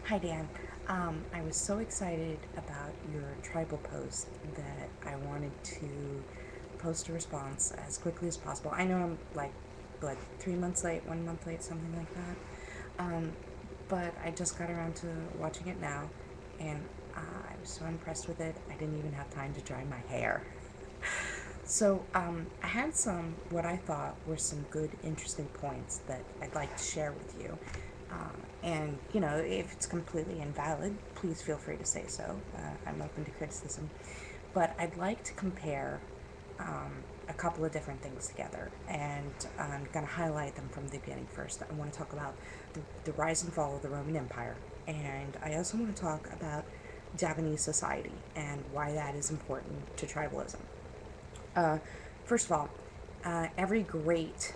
Hi, Dan. I was so excited about your tribal post that I wanted to post a response as quickly as possible. I know I'm like, what, 3 months late, 1 month late, something like that. Um, but I just got around to watching it now, and I was so impressed with it, I didn't even have time to dry my hair. So, I had what I thought were some good, interesting points that I'd like to share with you. And, if it's completely invalid, please feel free to say so. I'm open to criticism. But I'd like to compare a couple of different things together, and I'm going to highlight them from the beginning first. I want to talk about the rise and fall of the Roman Empire, and I also want to talk about Japanese society and why that is important to tribalism. Uh, First of all, every great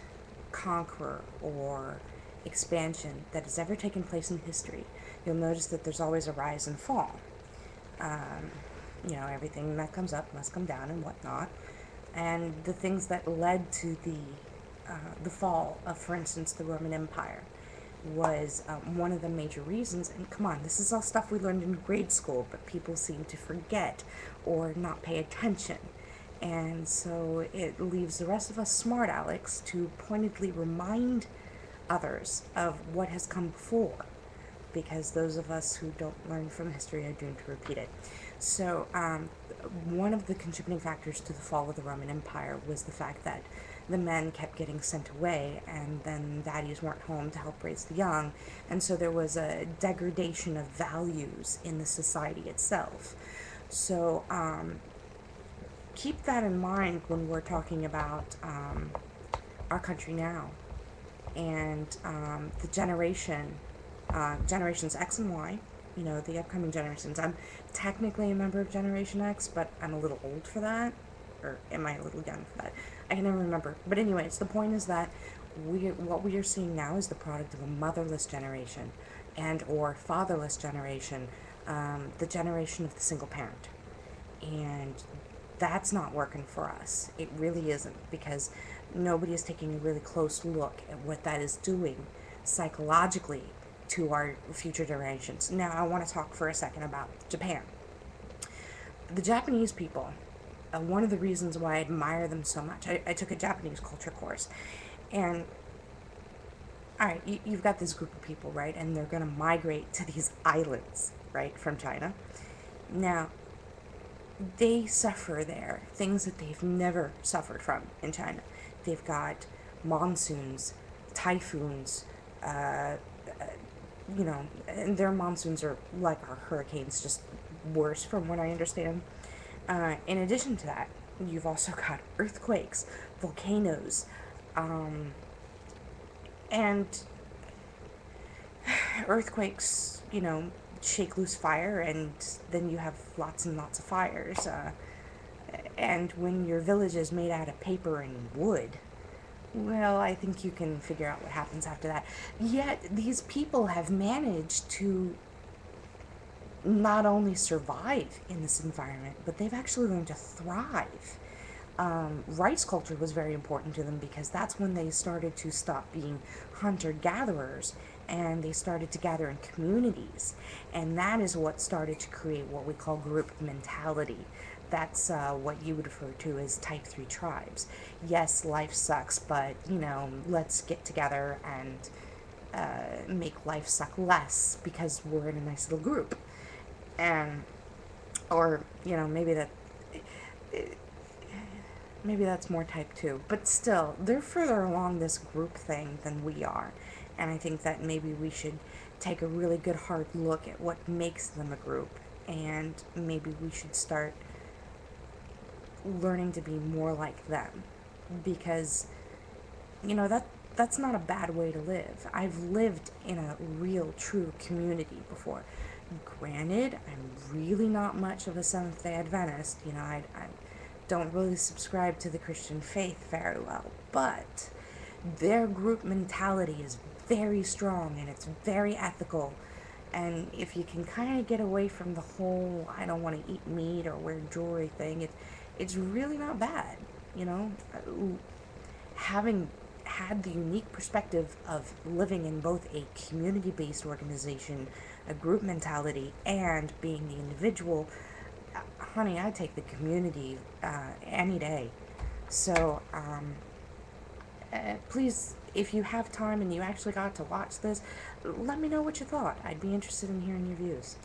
conqueror or expansion that has ever taken place in history, you'll notice that there's always a rise and fall. Um, Everything that comes up must come down and whatnot. And the things that led to the fall of, for instance, the Roman Empire was one of the major reasons. And come on, this is all stuff we learned in grade school, but people seem to forget or not pay attention. And so it leaves the rest of us smart Alex to pointedly remind others of what has come before, because those of us who don't learn from history are doomed to repeat it. So, one of the contributing factors to the fall of the Roman Empire was the fact that the men kept getting sent away, and then daddies weren't home to help raise the young, and so there was a degradation of values in the society itself. So, keep that in mind when we're talking about our country now and the generations X and Y, the upcoming generations. I'm technically a member of Generation X, but I'm a little old for that. Or am I a little young for that? I can never remember. But anyways, the point is that what we are seeing now is the product of a motherless generation and or fatherless generation, the generation of the single parent. And that's not working for us. It really isn't, because nobody is taking a really close look at what that is doing psychologically to our future generations. Now, I want to talk for a second about Japan. The Japanese people, one of the reasons why I admire them so much, I took a Japanese culture course, and all right, you've got this group of people, right, and they're going to migrate to these islands, right, from China. Now, they suffer there things that they've never suffered from in China. They've got monsoons, typhoons, uh, and their monsoons are like our hurricanes, just worse from what I understand. In addition to that, you've also got earthquakes, volcanoes, um, and earthquakes, shake loose fire, and then you have lots and lots of fires. And when your village is made out of paper and wood, well, I think you can figure out what happens after that. Yet, these people have managed to not only survive in this environment, but they've actually learned to thrive. Rice culture was very important to them because that's when they started to stop being hunter gatherers and they started to gather in communities. And that is what started to create what we call group mentality. That's what you would refer to as type 3 tribes. Yes, life sucks, but let's get together and make life suck less because we're in a nice little group. And, or, maybe that's more type 2, but still, they're further along this group thing than we are. And I think that maybe we should take a really good hard look at what makes them a group, and maybe we should start learning to be more like them, because that's not a bad way to live. I've lived in a real true community before. Granted, I'm really not much of a Seventh Day Adventist. I don't really subscribe to the Christian faith very well, but their group mentality is very strong and it's very ethical. And if you can kind of get away from the whole I don't want to eat meat or wear jewelry thing, it's really not bad. You know, having had the unique perspective of living in both a community-based organization, a group mentality, and being the individual, honey, I take the community any day. So, please, if you have time and you actually got to watch this, let me know what you thought. I'd be interested in hearing your views.